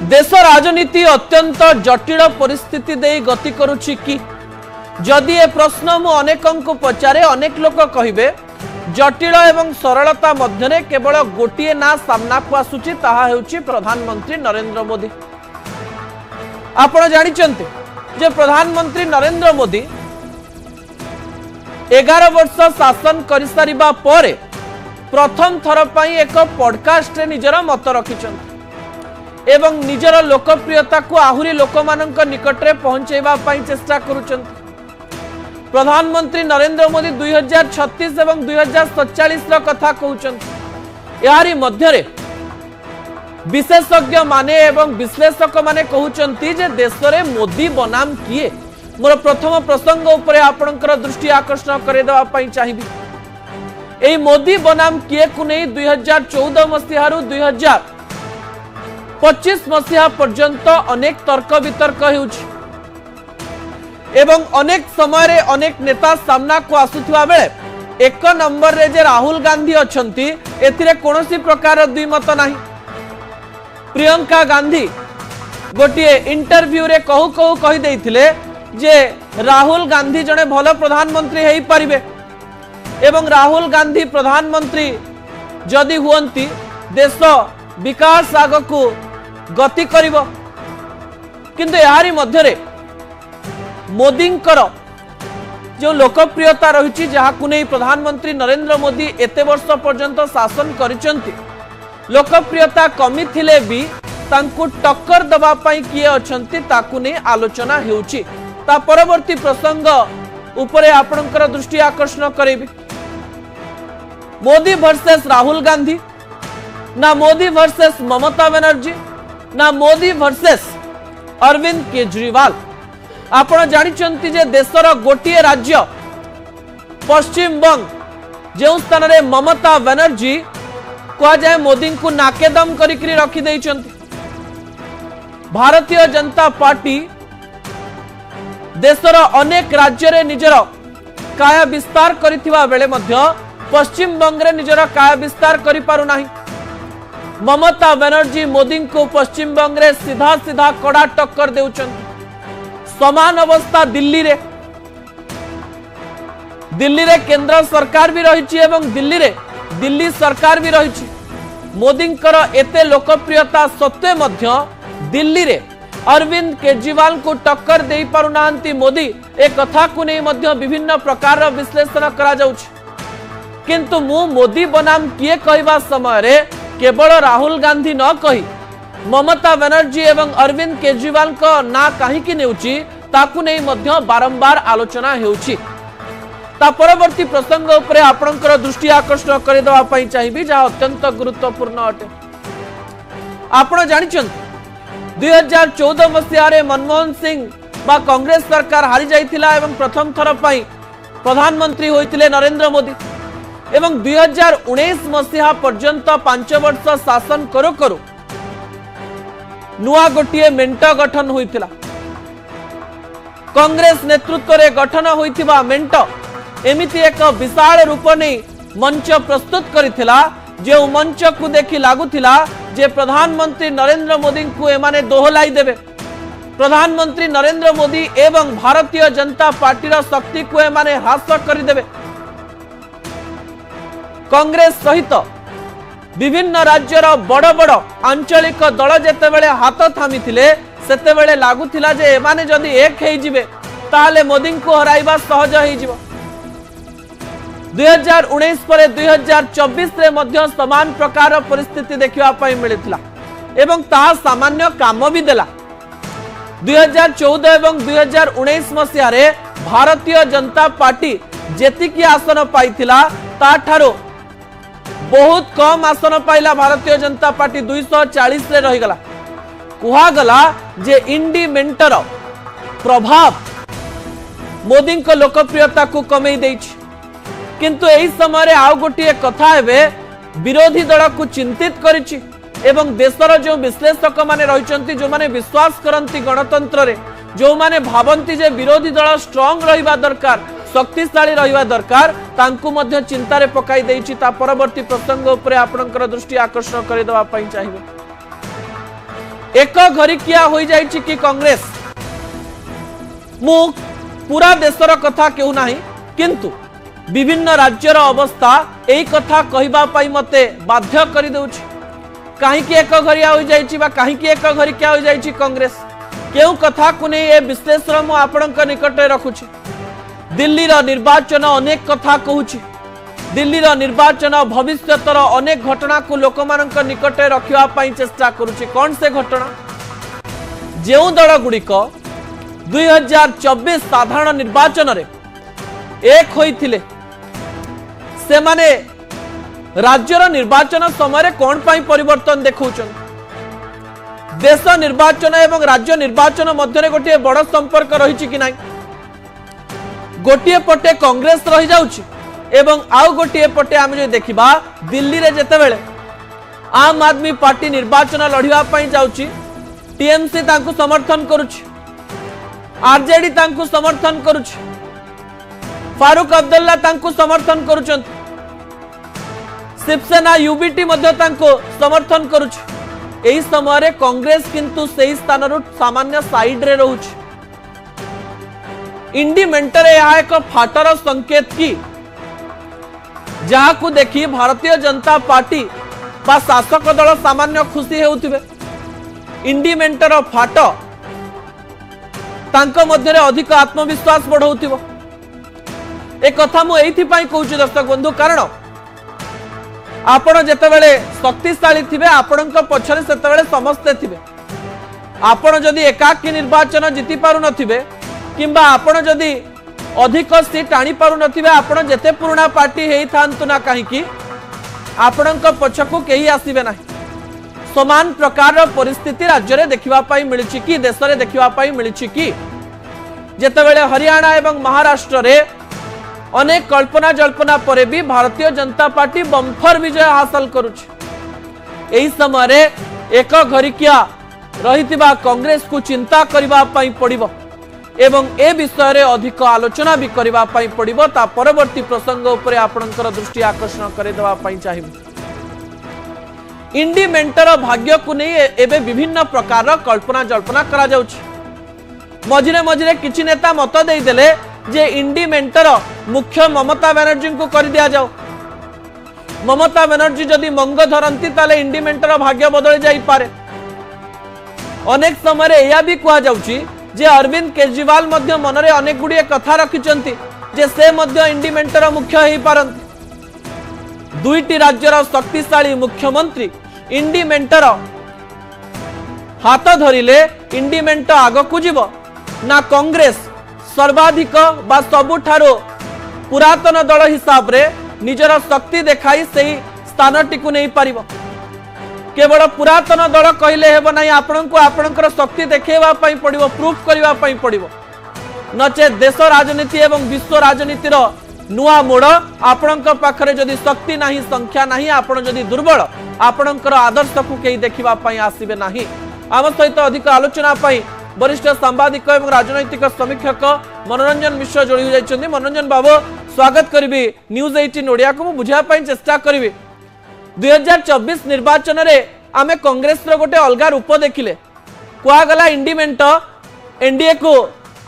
देश राजनीति अत्यंत जटिल परिस्थिति दे गति करुछि कि जदि ए प्रश्न मु अनेकों को पचारे अनेक लोक कहिबे जटिल एवं सरलता मध्यरे केवल गोटिए ना सामना को आसुछि ताहा हेउछि प्रधानमंत्री नरेंद्र मोदी। आपण जानिचंते जे प्रधानमंत्री नरेंद्र मोदी 11 वर्ष शासन करिसारिबा परे प्रथम थर पई एक पॉडकास्ट रे निजर मत रखिचंते एवं निजर लोकप्रियता को आहुरी लोकमानंक निकट रे पहुंचेबा पई चेष्टा करूचंते। प्रधानमंत्री नरेंद्र मोदी 2036 एवं 2047 रो कथा कहउचंते। यारी मध्यरे विशेषज्ञ माने एवं विश्लेषक माने कहउचंती जे देश रे मोदी बनाम किए। मोर प्रथम प्रसंग उपरे आपनकर दृष्टि आकर्षण करे देबा पई चाहिबी। एई मोदी बनाम किए को नै 2014 मसिहारु 2025 मसिहा पर्यंत अनेक तर्क वितर्क हेउछि एवं अनेक समय रे अनेक नेता सामना को आसुथिबा बेले एक नंबर रे जे राहुल गांधी अछंती एथिरे कोनोसी प्रकार द्विमत नाही। प्रियंका गांधी गोटिए इंटरव्यू रे कहू कहि देइथिले जे राहुल गांधी जने भलो प्रधानमंत्री हेई परिबे एवं राहुल गांधी प्रधानमंत्री जदि हुअंती देश विकास आगकू गति करिवो। किंतु यारी मध्यरे मोदींकर जो लोकप्रियता रही जहाकू नहीं प्रधानमंत्री नरेंद्र मोदी एते वर्ष पर्यंत शासन करिसंती लोकप्रियता कमी थिले भी तांकू टक्कर दबा पई किए अछंती ताकू नहीं आलोचना हेउची। ता परवर्ती प्रसंग उपरे आपनकर दृष्टि आकर्षण करेबी। मोदी वर्सेस राहुल गांधी ना मोदी वर्सेस ममता बनर्जी ना मोदी वर्सेस अरविंद केजरीवाल। आपण जानिचंती जे देशर गोटिए राज्य पश्चिम बंग जो स्थान रे ममता बनर्जी कह जाए मोदी को नाकेदम करिकरी रखी देइचंती। भारतीय जनता पार्टी देशर अनेक राज्य रे निजर काया विस्तार करिथिबा बेले मध्य पश्चिम बंग रे निजर काया विस्तार करि पारु नाही। ममता बनर्जी मोदी को पश्चिम बंग रे सीधा सीधा कड़ा टक्कर देउचंती। समान अवस्था दिल्ली रे केंद्र सरकार भी रही एवं दिल्ली सरकार भी रही। मोदींकर एते लोकप्रियता सत्वे मध्य दिल्ली रे अरविंद केजरीवाल को टक्कर दे पारुनांती मोदी एक कथा को नहीं मध्य विभिन्न प्रकार विश्लेषण करा जाउछि। किंतु मु मोदी बनाम किए कहवा समय रे केवल राहुल गांधी न कही ममता बनर्जी एवं अरविंद केजरीवाल को ना कहीं नेउची ताकू नहीं मध्य बारंबार आलोचना हेउची। ता परवर्ती प्रसंग उपरे आपनकर दृष्टि आकर्षण करे देबा पई चाहिबी जा अत्यंत गुरुत्वपूर्ण अटे। आपण जानिचंती 2014 मसिहारे मनमोहन सिंह बा कांग्रेस सरकार हारी जाइथिला एवं प्रथम थर पई प्रधानमंत्री होइतिले नरेंद्र मोदी एवं 2019 मसिहा पर्यंत 5 वर्ष शासन करो करो नुआ गोटिए मेंट गठन होइतिला। कांग्रेस नेतृत्व रे गठन होइतिबा मेंट एमिति एक विशाल रूप नै मंच प्रस्तुत करिथिला जे मंच को देखि लागुथिला जे प्रधानमंत्री नरेंद्र मोदी को एमाने दोहलाई देबे। प्रधानमंत्री नरेंद्र मोदी एवं भारतीय जनता पार्टी रा शक्ति को एमाने ह्रास करि देबे। कांग्रेस सहित विभिन्न राज्यर बड़ बड़ आंचलिक दल जेतेबेले हाथ थामी थिले सेतेबेले लागुथिला जे एमाने जदि एक हेई जिवे ताले मोदी को हराइबा सहज हेई जिवो। 2019 पर 2024 रे मध्य समान प्रकार परिस्थिति देखिबा पई मिलिथिला एवं ताहा सामान्य काम भी देला। 2014 एवं 2019 मसिया रे भारतीय जनता पार्टी जेतिकी आसन पाइथिला ता ठारो बहुत कम आसन पाइला। भारतीय जनता पार्टी 240 रे रही गला। कुहा गला जे इंडी मेंटर प्रभाव मोदी को लोकप्रियता को कमई देछि। किंतु एही समय रे आउ गोटिए कथा हेबे विरोधी दल को चिंतित करिछि एवं देशर जो विश्लेषक माने रहिचंती जो माने विश्वास करंती गणतंत्र रे जो माने भावंती जे विरोधी दल स्ट्रांग रहिबा दरकार शक्तिशाली रहिबा दरकार तांकु मध्य चिंता रे पकाई देछि। ता परवर्ती प्रसंग उपरे आपनकर दृष्टि आकर्षण करे दवा पई चाहिबे। एक घरिकिया हो जाइछि कि कांग्रेस मु पूरा देशर कथा कहू नाही किंतु विभिन्न राज्यर अवस्था एई कथा कहिबा पई मते बाध्य करि दउछि काहेकि एक घरिया हो जाइछि बा काहेकि एक घरिकिया हो जाइछि कांग्रेस केउ कथा को नै ए विश्लेषण मु आपनक निकट रखुछि दिल्ली रो निर्वाचन अनेक कथा कहूछि दिल्ली रो निर्वाचन भविष्यतर अनेक घटना को लोकमानक निकट रखिबा पई चेष्टा करूछि कोन से घटना जेउ दल गुडिक 2024 साधारण निर्वाचन रे एक होइथिले से माने राज्यर निर्वाचन समय कौन पाई परिवर्तन देखौछन देश निर्वाचन एवं राज्य निर्वाचन मध्य गोटे बड़ संपर्क रही कि ना गोटे पटे कांग्रेस रही जाउछि एवं आउ गोटे पटे आम जो देखा दिल्ली रे जेतेबेले आम आदमी पार्टी निर्वाचन लड़िबा पई जाउछि टीएमसी तांकु समर्थन करुछि आरजेडी तांकु समर्थन करुछि फारूक अब्दुल्ला तांकु समर्थन करुछन शिवसेना यूबीटी मध्य तांको समर्थन करुछि एही समय रे कांग्रेस किंतु सेही स्थान रु सामान्य साइड रे रहउछि इंडी मेंटरे यह एक फाटर संकेत की जहाँ को देखी भारतीय जनता पार्टी बा शासक दल सामान्य खुशी होउथिबे इंडी मेंटर फाट तांको मध्य रे अधिक आत्मविश्वास बढ़ाउथिबो ए कथा मु एथि पई कहूछि दर्शक बंधु कारण आपण जेतेबेले शक्तिशाली थिबे आपणक पछरे सेतेबेले समस्ते थिबे आपण जदि एकाकी निर्वाचन जीति पारु नथिबे किंबा आपण जदि अधिक सीट आनी पारु नथिबे आपण जेते पुराना पार्टी हेई थांतु ना काहे कि आपणक पछकु केही आसीबे नाही समान प्रकार परिस्थिति राज्य रे देखिबा पई मिलिछि कि देश रे देखिबा पई मिलिछि कि जेतेबेले हरियाणा एवं महाराष्ट्र रे अनेक कल्पना जल्पना परे भी भारतीय जनता पार्टी बम्फर विजय हासिल करुछि एही समय रे एक घरिकिया रहितिबा कांग्रेस को चिंता करिबा पई पड़िबो एवं ए विषय रे अधिक आलोचना भी करिबा पई पड़िबो ता परवर्ती प्रसंग उपरे आपनकर दृष्टि आकर्षण करे देबा पई चाहिबो इंडी मेंटर भाग्य को नै एबे विभिन्न प्रकार कल्पना जल्पना करा जाउछि मझिरे मझिरे किछि नेता मत देई देले जे इंडी मेंटर मुख्य ममता बनर्जी को कर दिया जाओ ममता बनर्जी जदि मंग धरती ताले इंडी मेंटर भाग्य बदल जाई पारे अनेक समय यह भी कहा जाउछि जे अरविंद केजरीवाल मध्य मनरे अनेक गुड़िए कथा रखिचंती जे से मध्य इंडी मेंटर मुख्य हेई पारंती दुईटी राज्यर शक्तिशाली मुख्यमंत्री इंडी मेंटर हाथ धरिले इंडी मेंटर आगकु जीव ना कांग्रेस सर्वाधिक बा सबुठारो पुरातन दल हिसाब रे निजर शक्ति देखाई सही स्थानटी को नहीं पारिबो केवल पुरातन दल कहले हेबो नाही आपनको आपनकर शक्ति देखेबा पई पड़िबो प्रूफ करबा पई पड़िबो नचे देश राजनीति एवं विश्व राजनीतिर नुआ मोड़ आपनक पाखरे जदि शक्ति नाही संख्या नाही आपण जदि दुर्बल आपनकर आदर्श को केही देखिबा पई आसीबे नाही आम सहित अधिक आलोचना पई वरिष्ठ सांबादिक एवं राजनैतिक समीक्षक मनोरंजन मिश्र जोड़ी जाइछन्ती मनोरंजन बाबू स्वागत करिबी न्यूज 18 ओडिया को बुझा पई चेष्टा करिबी 2024 निर्वाचन रे आमे कांग्रेस रो गोटे अलगा रूप देखिले कुआ गला इंडिमेंट एनडीए को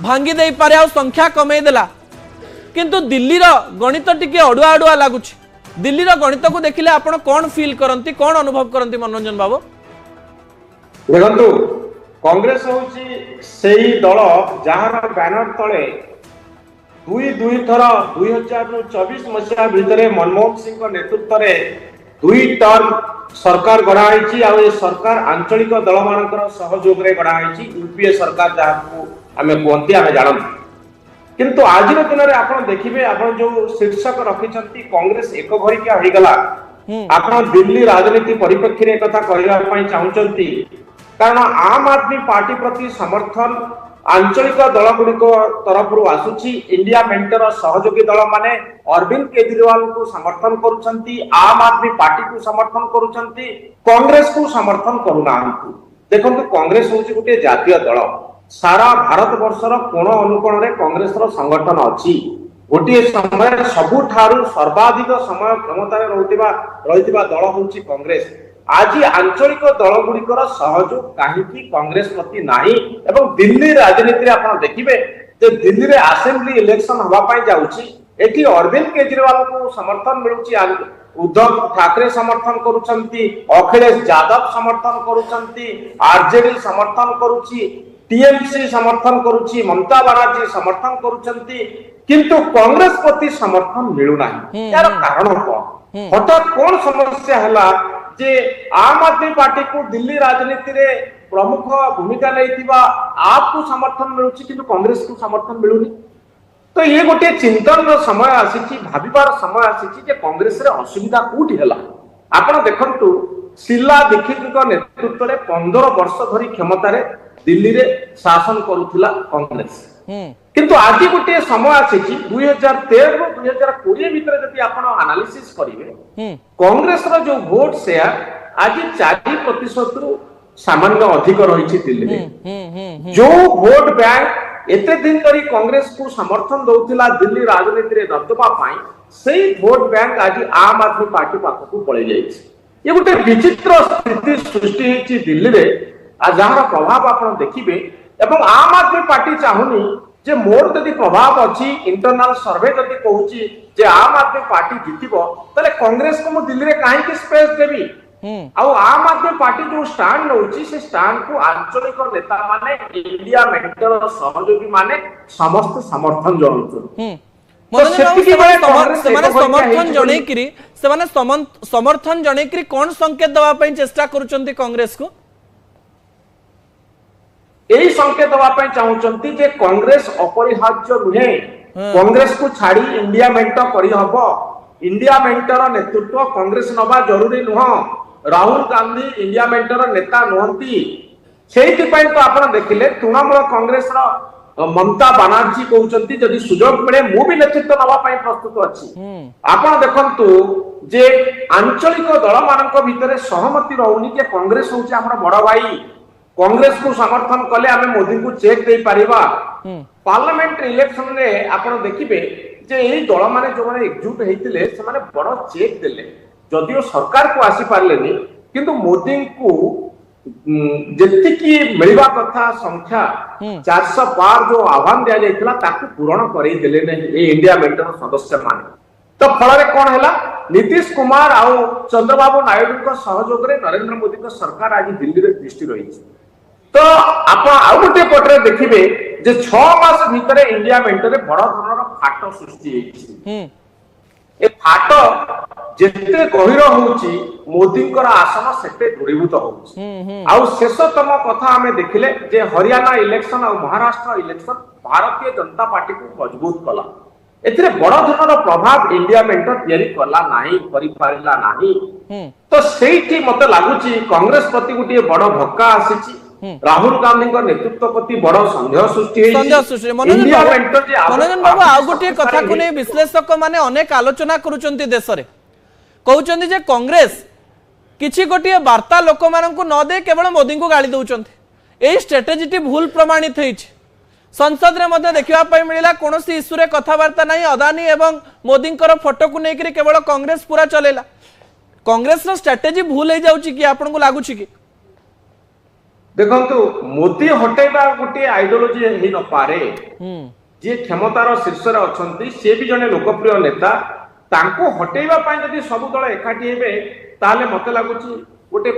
भांगी देई पारे आ संख्या कमे देला किंतु दिल्ली रो गणित टिके अडुआ अडुआ लागुछि दिल्ली रो गणित को देखिले आपण कोन फील करंती कोन अनुभव करंती मनोरंजन बाबू देखंतु कांग्रेस होची सेही दल जहार बैनर तले दुई थर 2024 मसीहा भितर मनमोहन सिंह नेतृत्व रे दुई टर्म सरकार गढ़ाई आ सरकार आंचलिक दल मानकर सहयोग रे गढ़ाई यूपीए सरकार जहां आमे कहती आमे जानती किंतु आज दिन में आप देखिए आप जो शीर्षक रखिंट कांग्रेस एक घरिकिया हो गला आप दिल्ली राजनीति परिप्रेक्षी एक कहना चाहते कारण आम आदमी पार्टी प्रति समर्थन आंचलिक दल गुड़िक तरफ आसुची इंडिया मेंटर सहयोगी दल माने अरविंद केजरीवाल को समर्थन करुछंती आम आदमी पार्टी को समर्थन करुछंती कांग्रेस को समर्थन करूना देखो कांग्रेस होची गोटे जातीय दल सारा भारत वर्षर कोण अनुकोण रे कांग्रेस रो संगठन अछि गोटे समय सबुठारु सर्वाधिक समय क्षमता रे रहितिबा दल होची कांग्रेस आज आंचलिक दल गुड़िकर सहयोग कहीं कांग्रेस प्रति नाही एवं दिल्ली राजनीति रे आपण देखिबे जे दिल्ली रे असेंबली इलेक्शन हवा पाई जाउची एठी अरविंद केजरीवाल को समर्थन मिलुची उद्धव ठाकरे समर्थन करुचंती अखिलेश यादव समर्थन करुचंती आरजेडी समर्थन करुची टीएमसी समर्थन करुची ममता बनर्जी समर्थन करुचंती किंतु कांग्रेस प्रति समर्थन मिलु नाही यार कारण कोन हठात कोन समस्या हला जे आम आदमी पार्टी को दिल्ली राजनीति रे प्रमुख भूमिका नहीं आपको समर्थन मिलुची किंतु कांग्रेस को समर्थन मिलुनी तो ये गोटे चिंतन समय आसी भाविबार समय आसी कांग्रेस रे असुविधा कोठी हला आपण देखंतु शीला दीक्षित नेतृत्व में 15 वर्ष धरी क्षमता रे दिल्ली रे शासन करुथिला कांग्रेस किंतु आज गोटे समय आसी 2013 रो 2020 भितर जदि आपण एनालिसिस करिवे कांग्रेस रो जो वोट शेयर आज 4% रु सामान्य अधिक रही दिल्ली रे जो वोट बैंक एते दिन तरी कांग्रेस को समर्थन दउथिला दिल्ली राजनीति रे दबदबा पाई सेही वोट बैंक आज आम आदमी पार्टी पाखकु पळे जाईछि ये गोटे विचित्र स्थिति सृष्टि हेछि दिल्ली रे आ जहार प्रभाव आपण देखिबे एवं आम आदमी पार्टी चाहुनी जे मोर जदि प्रभाव अछि इंटरनल सर्वे जदि कहूछि जे आम आदमी पार्टी जितिबो तले कांग्रेस को मु दिल्ली रे काहे कि स्पेस देबी आम आदमी पार्टी जो स्टैंड नउची से स्टैंड को आंचलिक नेता माने इंडिया मेंटर सहयोगी माने समस्त समर्थन जणाउछन समर्थन जणेकरी कौन संकेत दवा पई चेष्टा करूचंती कांग्रेस को यही संकेत दवा पई चाहुचंती जे कांग्रेस अपरिहार्य नुहे कांग्रेस को छाड़ी इंडिया मेंटर करी हबो इंडिया मेंटर नेतृत्व कांग्रेस नबा जरूरी नुह राहुल गांधी इंडिया मेंटर नेता नुहंती सेहिति पई तो आपण देखिले तृणमूल कांग्रेस रो ममता बनर्जी कहउचंती जदि सुजोग मिले मु भी नेतृत्व नबा पई प्रस्तुत अछि आपण देखंतु जे आंचलिक दल मानक भितरे सहमति रहउनी जे कांग्रेस होची हमर बड़ भाई कांग्रेस को समर्थन कले आमे मोदी को चेक दे परिबा पार्लियामेंट इलेक्शन रे आपण देखिबे जे एही दल माने जो माने एकजुट हेतिले से माने बड़ चेक देले जदियो सरकार को आसी पारलेनी किंतु मोदी को जति की मिलवा कथा संख्या 400 पार जो आह्वान दिया जाइथिला ताकू पूर्ण करै देले नै ए इंडिया मेंटर सदस्य माने तो फल रे कोन हैला नीतीश कुमार आ चंद्रबाबू नायडू को सहयोग रे नरेंद्र मोदी को सरकार आज दिल्ली रे दृष्टि रही तो आपण आ गोटे पटरे देखिबे जे 6 मास भितरे इंडिया मेंटर रे बड़ धरनर फाट सृष्टि हेछि ए फाट जेते गहिर होउची मोदींकर आसन सेते दृढ़ीभूत होउची आउ शेषतम कथा हमें देखिले जे हरियाणा इलेक्शन और महाराष्ट्र इलेक्शन भारतीय जनता पार्टी को मजबूत कला एथिरे बड़ धरनर प्रभाव इंडिया मेंटर तयारी कला नाही करि पारिला नाही तो सेठी मते लागुची कांग्रेस प्रति गुटी बड़ धक्का आसीची राहुल गांधी नेतृत्व प्रति बड़ संदेह सृष्टि मनोरंजन बाबू आ गोटे कथा को नहीं विश्लेषक माने अनेक आलोचना करूचंती देश रे कहउचंती जे कांग्रेस किछि गोटे वार्ता लोक मानन को न दे केवल मोदी को गाली दउचंती एई स्ट्रेटेजी भूल प्रमाणित होइछ संसद रे मध्ये देखिबा पई मिलिला कोनोसी इश्यू रे कथावार्ता नहीं अदानी एवं मोदींकर फोटो को नेकरी केवल कांग्रेस पूरा चलेला कांग्रेस रो स्ट्रेटेजी भूल हे जाउची कि आपन को लागुची कि देखंतु मोदी हटेबा गोटे आइडियोलॉजी हे न पारे जे क्षमतार शीर्ष रे अछंती से भी जने लोकप्रिय नेता तांको हटेबा पई जदी सब दल एकाठी हेबे ताले मते लागुची गोटे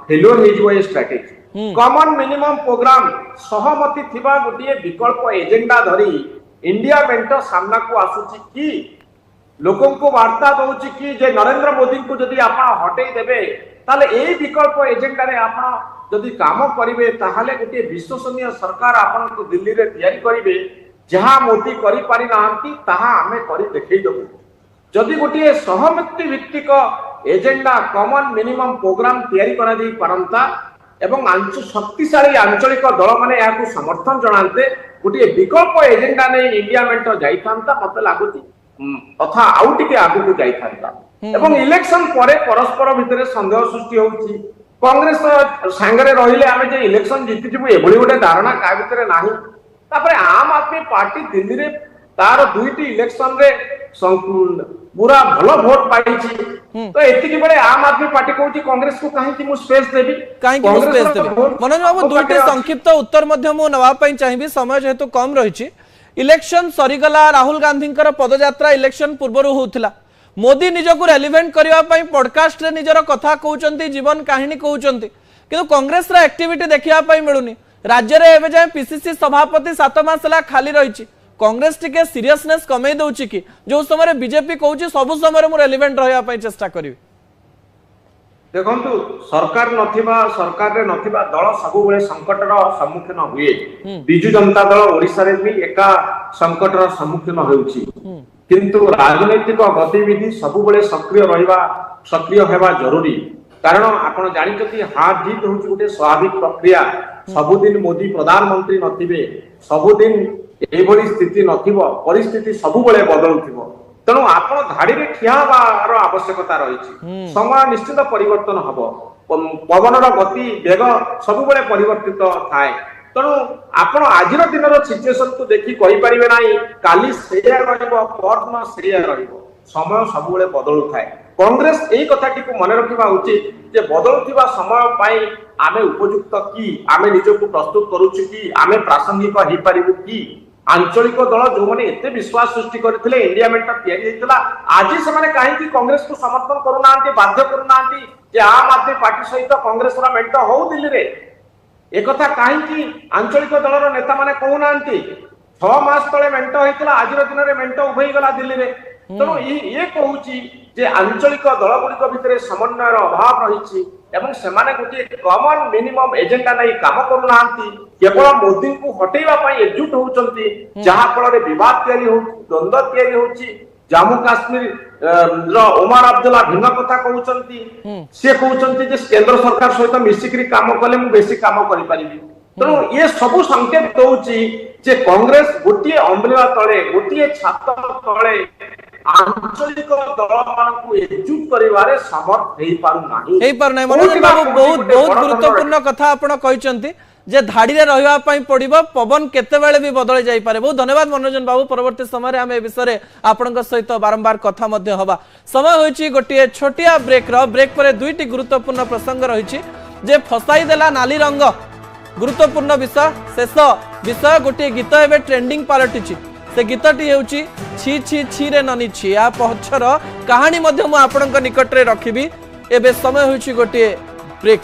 फेलियर हे जो ए स्ट्रेटेजी कॉमन मिनिमम प्रोग्राम सहमति थिबा गोटे विकल्प एजेंडा धरी इंडिया मेंटर सामना को आसुची कि लोकों को वार्ता दउची कि जे नरेंद्र मोदी को जदी आपण हटेई देबे ताले ए विकल्प एजेंडा रे आपण जदि काम करिवे ताहाले गोटे विश्वसनीय सरकार आपण को दिल्ली रे तयारी करिवे जहां मोदी करि पारि नांती ताहा हमें करि देखै दबु जदि गोटे सहमति भित्तिक एजेंडा कॉमन मिनिमम प्रोग्राम तयारी करा दै परंता एवं शक्तिशाली आंचलिक दल माने याकू समर्थन जणांते गोटे विकल्प एजेंडा नै इंडिया मेंटर जाइथांता मते लागुची तथा आउ टिके आगु को जाइथांता एवं इलेक्शन परे परस्पर भितरे संदेह सृष्टि होउची कांग्रेस सांगरे रहिले आमे जे इलेक्शन जीति जिबु एभली गोटे धारणा का भितरे नाही तापरे आम आदमी पार्टी दिल्ली रे तार दुईटी इलेक्शन रे पूरा भल भोट पाई तो एतिकी बेले आम आदमी पार्टी कहूँ कांग्रेस को कहीं मु स्पेस देबी मनोज बाबू दुईटी संक्षिप्त उत्तर नवाई चाहिए समय जेहेतु कम रही इलेक्शन सरीगला राहुल गांधी पदयात्रा इलेक्शन पूर्व होता मोदी निजक रेलिवेंट करने पॉडकास्ट रे निजर कथा कहते जीवन कहानी कहते किंतु कांग्रेस एक्टिविटी देखा मिलूनी राज्य में एवं जाए पीसीसी सभापति 7 मास खाली रही कांग्रेस टिके सीरियसनेस कमे दउची कि जो समय बीजेपी कहूची सब समय मु रेलिवेंट रहया चेष्टा करी देखंतु सरकार रे नथिबा दल सब बेले संकटर सम्मुखीन हुए बिजु जनता दल ओडिसा रे भी एका संकटर सम्मुखीन होउची किंतु राजनैतिक गतिविधि सब बेले सक्रिय हेबा जरूरी कारण आपण जानिछथि हार जीत होउची गोटे स्वाभाविक प्रक्रिया सबुदिन मोदी प्रधानमंत्री नथिबे सबुदिन एभली स्थिति नथिबो परिस्थिति सब बेले बदलुथिबो तेणु आपण धाड़ी रे ठिया हबार आवश्यकता रही समय निश्चित परिवर्तन हबो पवनर गति वेग सब बेले परिवर्तित थाए तेणु आपण आजिर दिनर सिचुएशन को देखि कहि परिबे नाही काली सेया रहइबो परदिन सेया रहइबो समय सब बेले बदलु थाए कांग्रेस एई कथाटी को मन रखिबा उचित जे बदलुथिबा समय पाई आमे उपयुक्त कि आमे निजको प्रस्तुत करूछु कि आमे प्रासंगिक हेइ परिबु कि आंचलिक दल जो मैंने एते विश्वास सृष्टि करथिले इंडिया मेंट तैयारी हेतिला आज से माने काहे कांग्रेस को समर्थन करूना बाध्य करूना जे आम आदमी पार्टी सहित कांग्रेस रा मेंट हो दिल्ली रे एक कथा काहे आंचलिक दलर नेता माने कहूना 6 मास तले मेंट हेतिला आज दिन रे मेंट उभई गला दिल्ली रे तेणु ये कहूची जे आंचलिक दल गुड़िक भितर समन्वयर अभाव रही एवं सेमाने गोटे कॉमन मिनिमम एजेंडा नहीं काम करूना केवल मोदी को हटेवा एकजुट होउचंती जहा फल विवाद तैयारी हो द्वंद्व तैयारी होउची जम्मू काश्मीर ओमर अब्दुल्ला भिन्न कथा कहउचंती से कहउचंती जे केंद्र सरकार सहित मिसिकरी काम कले मु बेसी काम करि परिबी तेणु ये सब संकेत दउची जे कांग्रेस गोटे अम्ब्रेला तले गोटे छात तले आंचलिक दल मानकु एकजुट करिवारे समर्थ हेइ पारु नाही मनोज बाबू बहुत गुरुत्वपूर्ण कथा आपण कहिसंती जे धाड़ी रे रहिबा पई पड़िबो पवन केते बेले भी बदल जाई पारे बहुत धन्यवाद मनोजन बाबू परवर्ती समय हम ए विषय आपनक सहित बारंबार कथा मध्य हवा समय होईची गोटे छोटिया ब्रेक पर दुईटी गुरुत्वपूर्ण प्रसंग रहिची जे फसाई देला नाली रंग गुरुत्वपूर्ण विषय शेष विषय गोटे गीत एबे ट्रेंडिंग पलटिची से गीतटी हेउची छी छी छी रे ननी छी या पछर कहानी मध्य मु आपनक निकट रे रखिबी एबे समय होईची गोटे ब्रेक